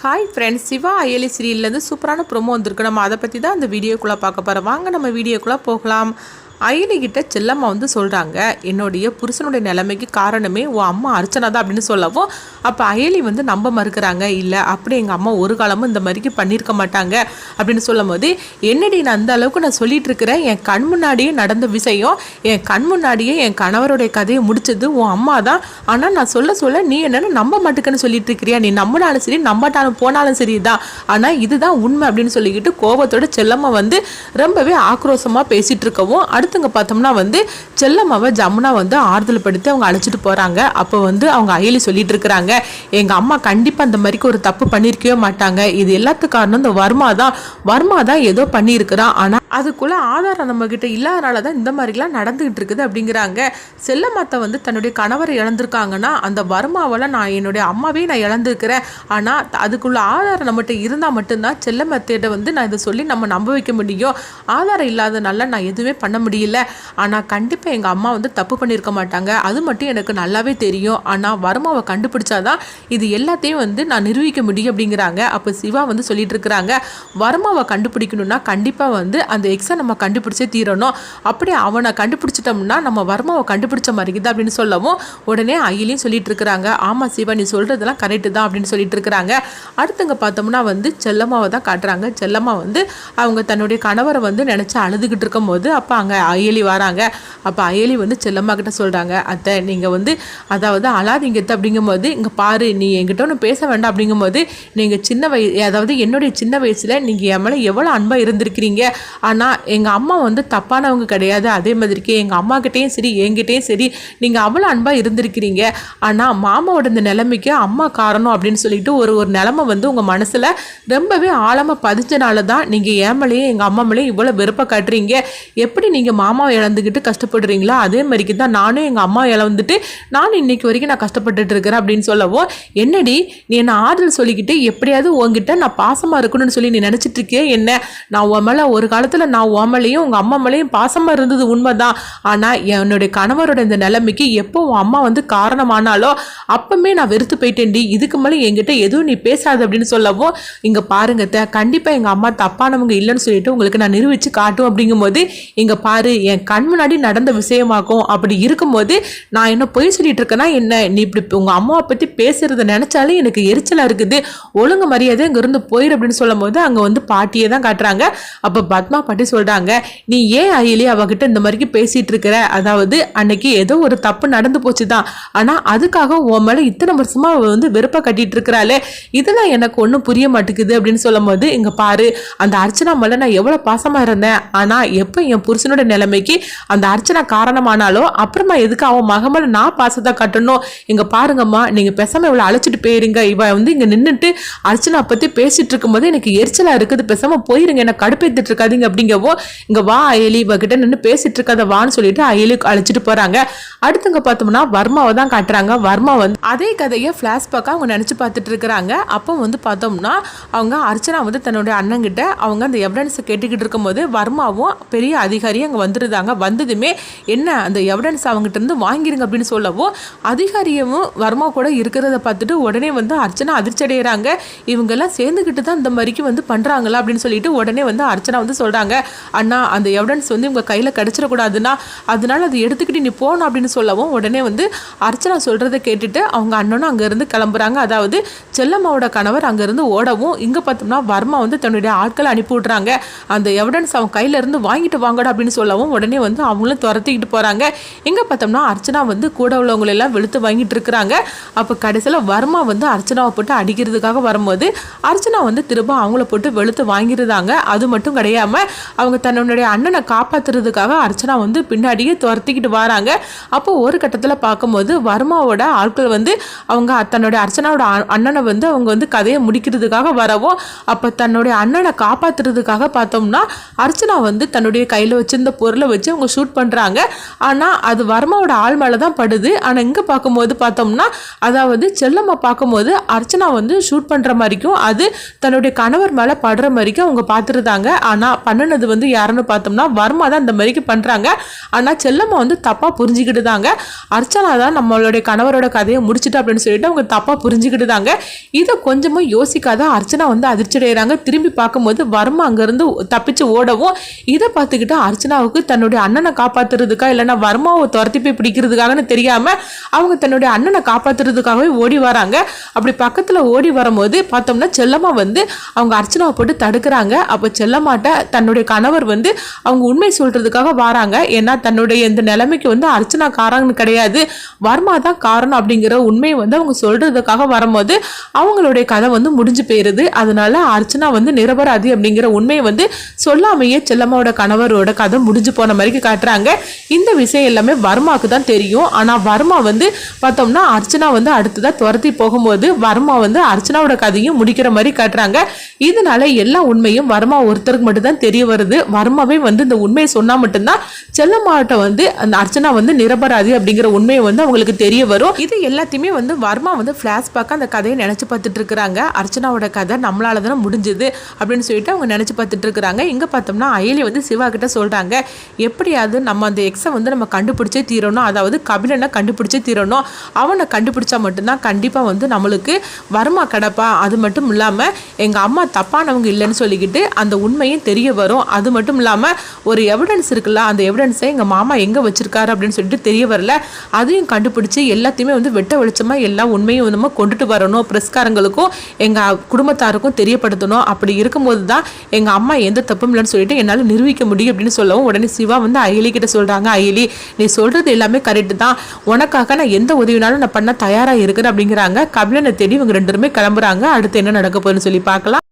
Hi friends, Siva Ayali சீரியல்லேருந்து சூப்பரான promo வந்திருக்கு. நம்ம அதை பற்றி தான் அந்த வீடியோக்குள்ளே பார்க்க போகிறோம். வாங்க நம்ம வீடியோக்குள்ளே போகலாம். அயலிகிட்ட செல்லம்மா சொல்கிறாங்க, என்னுடைய புருஷனுடைய நிலைமைக்கு காரணமே உன் அம்மா அர்ச்சனா தான் அப்படின்னு சொல்லவும், அப்போ அயலி நம்ப மறுக்கிறாங்க. இல்லை, அப்படி எங்கள் அம்மா ஒரு காலமும் இந்த மாதிரிக்கு பண்ணியிருக்க மாட்டாங்க அப்படின்னு சொல்லும் போது, என்னடி நான் அந்த அளவுக்கு நான் சொல்லிட்டு இருக்கிறேன், என் கண் முன்னாடியே நடந்த விஷயம், என் கண் முன்னாடியே என் கணவருடைய கதையை முடிச்சது உன் அம்மா தான். ஆனால் நான் சொல்ல நீ என்னென்னு நம்ப மாட்டுக்குன்னு சொல்லிட்டு இருக்கிறியா, நீ நம்பினாலும் சரி நம்பாட்டாலும் போனாலும் சரி தான், ஆனால் இதுதான் உண்மை அப்படின்னு சொல்லிக்கிட்டு கோபத்தோட செல்லம்மா ரொம்பவே ஆக்ரோஷமாக பேசிகிட்டு இருக்கவும், அடுத்தவங்க பார்த்தோம்னா செல்லம்மாவை ஜமுனா ஆறுதல் படுத்தி அவங்க அழைச்சிட்டு போறாங்க. அப்போ அவங்க அயலி சொல்லிட்டு இருக்கிறாங்க, எங்க அம்மா கண்டிப்பா அந்த மாதிரி ஒரு தப்பு பண்ணிருக்கவே மாட்டாங்க, இது எல்லாத்துக்கும் காரணம் இந்த வர்மா தான் ஏதோ பண்ணியிருக்கிறான், ஆனா அதுக்குள்ள ஆதாரம் நம்ம கிட்ட இல்லாதனாலதான் இந்த மாதிரிலாம் நடந்துகிட்டு இருக்குது அப்படிங்கிறாங்க. செல்லம்மாத்த தன்னுடைய கணவரை இழந்திருக்காங்கன்னா அந்த வர்மாவால நான் என்னுடைய அம்மாவே நான் இழந்திருக்கிறேன், ஆனா அதுக்குள்ள ஆதாரம் நம்மகிட்ட இருந்தா மட்டும்தான் செல்லம்மாத்திட்ட நான் இதை சொல்லி நம்ம நம்ப வைக்க முடியும். ஆதாரம் இல்லாதனால நான் எதுவுமே பண்ண முடியல. ஆனால் கண்டிப்பாக எங்கள் அம்மா தப்பு பண்ணியிருக்க மாட்டாங்க, அது மட்டும் எனக்கு நல்லாவே தெரியும். ஆனால் வர்மாவை கண்டுபிடிச்சாதான் இது எல்லாத்தையும் நான் நிரூபிக்க முடியும் அப்படிங்கிறாங்க. அப்போ சிவா சொல்லிட்டு இருக்கிறாங்க, வர்மாவை கண்டுபிடிக்கணும்னா கண்டிப்பாக அந்த எக்ஸை நம்ம கண்டுபிடிச்சே தீரணும். அப்படியே அவனை கண்டுபிடிச்சிட்டோம்னா நம்ம வர்மாவை கண்டுபிடிச்ச மாதிரி தான் அப்படின்னு சொல்லவும், உடனே அயலியும் சொல்லிட்டு இருக்கிறாங்க, ஆமாம் சிவா நீ சொல்கிறதெல்லாம் கரெக்டு தான் அப்படின்னு சொல்லிட்டு இருக்கிறாங்க. அடுத்தவங்க பார்த்தோம்னா செல்லம்மாவை தான் காட்டுறாங்க. செல்லம்மா அவங்க தன்னுடைய கணவரை நினச்சி அழுதுகிட்டு இருக்கும் போது அப்போ அங்கே அயலி வராங்க. அப்போ அயலி செல்லம்மா கிட்ட சொல்கிறாங்க, அத்தை நீங்கள் அதாவது அழாதீங்க அப்படிங்கும்போது, இங்கே பாரு நீ என்கிட்ட ஒன்று பேச வேண்டாம் அப்படிங்கும்போது, நீங்கள் அதாவது என்னுடைய சின்ன வயசில் நீங்கள் என் மேலே எவ்வளோ அன்பாக இருந்திருக்கிறீங்க, ஆனால் எங்கள் அம்மா தப்பானவங்க கிடையாது, அதே மாதிரிக்கு எங்கள் அம்மா கிட்டேயும் சரி என்கிட்டையும் சரி நீங்கள் அவ்வளோ அன்பாக இருந்திருக்கிறீங்க, ஆனால் மாமாவோட இந்த நிலைமைக்கு அம்மா காரணம் அப்படின்னு சொல்லிட்டு ஒரு நிலைமை உங்கள் மனசில் ரொம்பவே ஆழமாக பதிஞ்சனால தான் நீங்கள் என் மேலேயும் எங்கள் அம்மா மேலேயும் இவ்வளோ வெறுப்பை காட்டுறீங்க. எப்படி நீங்கள் மாமாவை இழந்துக்கிட்டு கஷ்டப்படுறீங்களா, அதே மாதிரிக்கு தான் நானும் எங்கள் அம்மா இழந்துட்டு நானும் இன்னைக்கு வரைக்கும் நான் கஷ்டப்பட்டுட்டு இருக்கிறேன் அப்படின்னு சொல்லவும், என்னடி நீ என்ன ஆறுதல் சொல்லிக்கிட்டு எப்படியாவது உங்ககிட்ட நான் பாசமாக இருக்கணும்னு சொல்லி நீ நினச்சிட்டு இருக்கிய என்ன, நான் உன் மேலே ஒரு காலத்தில் நான் உன் மேலேயும் உங்கள் அம்மா மேலேயும் பாசமாக இருந்தது உண்மைதான், ஆனால் என்னுடைய கணவரோட இந்த நிலைமைக்கு எப்போ உன் அம்மா காரணமானாலோ அப்பவுமே நான் வெறுத்து போயிட்டேன்டி, இதுக்கு மேலே என்கிட்ட எதுவும் நீ பேசாது அப்படின்னு சொல்லவும், இங்கே பாருங்க கண்டிப்பாக எங்கள் அம்மா தப்பானவங்க இல்லைன்னு சொல்லிட்டு உங்களுக்கு நான் நிரூபித்து காட்டும் அப்படிங்கும்போது, இங்கே பாரு என் கண் முன்னாடி நடந்த விஷயமாக்கும், அப்படி இருக்கும்போது நான் என்ன பொய் சொல்லிட்டு இருக்கேன்னா என்ன, நீ இப்படி உங்கள் அம்மாவை பற்றி பேசுறத நினச்சாலே எனக்கு எரிச்சலாக இருக்குது, ஒழுங்கு மரியாதை இங்கேருந்து போயிரு அப்படின்னு சொல்லும் போது அங்கே பாட்டியை தான் காட்டுறாங்க. அப்போ பத்மா பாட்டி சொல்கிறாங்க, நீ ஏன் அயலி அவகிட்ட இந்த மாதிரிக்கு பேசிகிட்டு இருக்கிற, அதாவது அன்னைக்கு ஏதோ ஒரு தப்பு நடந்து போச்சு தான், ஆனால் அதுக்காக உன் மேலே இத்தனை வருஷமாக வெறுப்பை கட்டிட்டு இருக்கிறாளே, இதெல்லாம் எனக்கு ஒன்றும் புரிய மாட்டேங்குது அப்படின்னு சொல்லும் போது, இங்கே பாரு அந்த அர்ச்சனா மேலே நான் எவ்வளோ பாசமாக இருந்தேன், ஆனால் எப்போ என் புருஷனோட நிலைமைக்கு அந்த அர்ச்சனா காரணமானாலோ அப்புறமா எதுக்கு அவன் மகமேல நான் பாசத்தை கட்டணும், இங்கே பாருங்கம்மா நீங்கள் பேசாமல் இவ்வளோ அழைச்சிட்டு போயிருங்க, இவ இங்கே நின்றுட்டு அர்ச்சனா பற்றி பேசிட்டு இருக்கும்போது எனக்கு எரிச்சலாக இருக்குது, பேசாமல் போயிருங்க, என்ன கடுப்பேற்றிட்டு இருக்காதீங்க அப்படிங்கவோ, இங்கே வா அயலி இவகிட்ட நின்று பேசிட்டு இருக்காத வான்னு சொல்லிட்டு அயலி அழைச்சிட்டு போகிறாங்க. அடுத்தவங்க பார்த்தோம்னா வர்மாவை தான் காட்டுறாங்க. வர்மா அதே கதையை ஃப்ளாஷ்பேக்காக அவங்க நினச்சி பார்த்துட்டு இருக்கிறாங்க. அப்போ பார்த்தோம்னா அவங்க அர்ச்சனா தன்னுடைய அண்ணங்கிட்ட அவங்க அந்த எவிடன்ஸை கேட்டுக்கிட்டு இருக்கும்போது வர்மாவும் பெரிய அதிகாரியும் அங்கே வந்துருந்தாங்க. வந்ததுமே என்ன அந்த எவிடன்ஸ் அவங்ககிட்ட இருந்து வாங்கிருங்க அப்படின்னு சொல்லவும், அதிகாரியும் வர்மா கூட இருக்கிறத பார்த்துட்டு உடனே அர்ச்சனா அதிர்ச்சி அடைகிறாங்க. இவங்கெல்லாம் சேர்ந்துக்கிட்டு தான் இந்த மாதிரிக்கு பண்ணுறாங்களா அப்படின்னு சொல்லிட்டு உடனே அர்ச்சனா சொல்கிறாங்க, அண்ணா அந்த எவிடன்ஸ் இவங்க கையில் கிடச்சிடக்கூடாதுன்னா அதனால அதை எடுத்துக்கிட்டு நீ போகணும் அப்படின்னு சொல்லவும், உடனே அர்ச்சனா சொல்கிறத கேட்டுட்டு அவங்க அண்ணனும் அங்கேருந்து கிளம்புறாங்க. அதாவது செல்லம்மாவோட கணவர் அங்கேருந்து ஓடவும், இங்கே பார்த்தோம்னா வர்மா தன்னுடைய ஆட்களை அனுப்பி விட்றாங்க, அந்த எவிடன்ஸ் அவன் கையில இருந்து வாங்கிட்டு வாங்கடா அப்படின்னு சொல்லவும், உடனே அவங்களும் துரத்திக்கிட்டு போகிறாங்க. எங்கே பார்த்தோம்னா அர்ச்சனா கூட உள்ளவங்களெல்லாம் வெளுத்து வாங்கிட்டு இருக்கிறாங்க. அப்போ கடைசியில் வர்மா அர்ச்சனாவை போட்டு அடிக்கிறதுக்காக வரும்போது அர்ச்சனா திரும்ப அவங்கள போட்டு வெளுத்து வாங்கிருந்தாங்க. அது மட்டும் கிடையாமல் அவங்க தன்னுடைய அண்ணனை காப்பாற்றுறதுக்காக அர்ச்சனா பின்னாடியே துரத்திக்கிட்டு வராங்க. அப்போ ஒரு கட்டத்தில் பார்க்கும்போது வர்மாவோட ஆட்கள் அவங்க தன்னுடைய அர்ச்சனாவோட அண்ணனை அவங்க கதையை முடிக்கிறதுக்காக வரவும், அப்போ தன்னுடைய அண்ணனை காப்பாற்றுறதுக்காக பார்த்தோம்னா அர்ச்சனா தன்னுடைய கையில் வச்சிருந்த பொருளை வச்சு அவங்க ஷூட் பண்ணுறாங்க. ஆனால் அது வர்மாவோட ஆள் மேலே தான் படுது. ஆனால் இங்கே பார்க்கும்போது பார்த்தோம்னா அதாவது செல்லம்மா பார்க்கும்போது அர்ச்சனா ஷூட் பண்ணுற மாதிரிக்கும் அது தன்னுடைய கணவர் மேலே படுற மாதிரிக்கும் அவங்க பார்த்துருந்தாங்க. ஆனால் பண்ணின பண்ணுனது வந்து யாருன்னு பார்த்தோம்னா வர்மா தான் இந்த மாதிரிக்கு பண்ணுறாங்க. ஆனால் செல்லம்மா வந்து தப்பாக புரிஞ்சுக்கிட்டு தாங்க அர்ச்சனா தான் நம்மளுடைய கணவரோட கதையை முடிச்சுட்டு அப்படின்னு சொல்லிட்டு அவங்க தப்பாக புரிஞ்சுக்கிட்டு தாங்க. இதை கொஞ்சமும் யோசிக்காத அர்ச்சனா வந்து அதிர்ச்சி அடைகிறாங்க. திரும்பி பார்க்கும்போது வர்மா அங்கேருந்து தப்பிச்சு ஓடவும் இதை பார்த்துக்கிட்டு அர்ச்சனாவுக்கு தன்னுடைய அண்ணனை காப்பாற்றுறதுக்கா இல்லைன்னா வர்மாவை துரத்தி போய் பிடிக்கிறதுக்காகன்னு தெரியாமல் அவங்க தன்னுடைய அண்ணனை காப்பாற்றுறதுக்காகவே ஓடி வராங்க. அப்படி பக்கத்தில் ஓடி வரும்போது பார்த்தோம்னா செல்லம்மா வந்து அவங்க அர்ச்சனாவை போட்டு தடுக்கிறாங்க. அப்போ செல்லம்மாட்ட தன்னுடைய கணவர் வந்து அவங்க உண்மை சொல்றதுக்காக வராங்க. ஏன்னா தன்னுடைய இந்த நிலைமைக்கு வந்து அர்ச்சனா காரணம் கிடையாது, வர்மா தான் காரணம் அப்படிங்கிற உண்மையை வந்து அவங்க சொல்றதுக்காக வரும்போது அவங்களுடைய கதை வந்து முடிஞ்சு போயிருது. அதனால அர்ச்சனா வந்து நிரபராதி அப்படிங்கிற உண்மையை வந்து சொல்லாமையே செல்லம்மாவோட கணவரோட கதை முடிஞ்சு போன மாதிரி காட்டுறாங்க. இந்த விஷயம் எல்லாமே வர்மாவுக்கு தான் தெரியும். ஆனால் வர்மா வந்து பார்த்தோம்னா அர்ச்சனா வந்து அடுத்ததாக துரத்தி போகும்போது வர்மா வந்து அர்ச்சனாவோட கதையும் முடிக்கிற மாதிரி காட்டுறாங்க. இதனால எல்லா உண்மையும் வர்மா ஒருத்தருக்கு மட்டும்தான் தெரிய வருது. வர்மாவே வந்து இந்த உண்மையை சொன்னா மட்டும்தான் செல்லம்மாட்ட வந்து அந்த அர்ச்சனா வந்து நிரபராதி அப்படிங்கிற உண்மையை வந்து அவங்களுக்கு தெரிய வரும். இது எல்லாத்தையுமே வந்து வர்மா வந்து ஃபிளாஷ்பேக்காக அந்த கதையை நினைச்சு பார்த்துட்டு இருக்கிறாங்க. அர்ச்சனாவோட கதை நம்மளால தானே முடிஞ்சது அப்படின்னு சொல்லிட்டு அவங்க நினைச்சு பார்த்துட்டு இருக்கிறாங்க. இங்க பார்த்தோம்னா அயலி வந்து சிவா கிட்ட சொல்றாங்க, எப்படியாவது நம்ம அந்த எக்ஸை வந்து நம்ம கண்டுபிடிச்சே தீரணும், அதாவது கபிலனை கண்டுபிடிச்சே தீரணும், அவனை கண்டுபிடிச்சா மட்டும்தான் கண்டிப்பா வந்து நம்மளுக்கு வர்மா கிடப்பா. அது மட்டும் இல்லாம எங்க அம்மா தப்பானவங்க இல்லைன்னு சொல்லிக்கிட்டு அந்த உண்மையும் தெரிய வரும். அது மட்டும் இல்லாம ஒரு எவிடன்ஸ் இருக்குல்ல, அந்த எவிடன்ஸை எங்க மாமா எங்க வச்சிருக்காரு அப்படின்னு சொல்லிட்டு தெரிய வரல, அதையும் கண்டுபிடிச்சு எல்லாத்தையுமே வந்து வெட்ட வெளிச்சமா எல்லா உண்மையும் நம்ம கொண்டுட்டு வரணும், பிரஸ்காரங்களுக்கும் எங்க குடும்பத்தாருக்கும் தெரியப்படுத்தணும். அப்படி இருக்கும்போது தான் எங்க அம்மா எந்த தப்பும் இல்லைன்னு சொல்லிட்டு என்னால் நிரூபிக்க முடியும் அப்படின்னு சொல்லவும் உடனே சிவா வந்து அயலி கிட்ட சொல்றாங்க, அயலி நீ சொல்றது எல்லாமே கரெக்ட் தான், உனக்காக நான் எந்த உதவினாலும் நான் பண்ண தயாரா இருக்கிறேன் அப்படிங்கிறாங்க. கபிலனை தேடி இவங்க ரெண்டு பேருமே கிளம்புறாங்க. அடுத்து என்ன நடக்க போகுதுன்னு சொல்லி பார்க்கலாம்.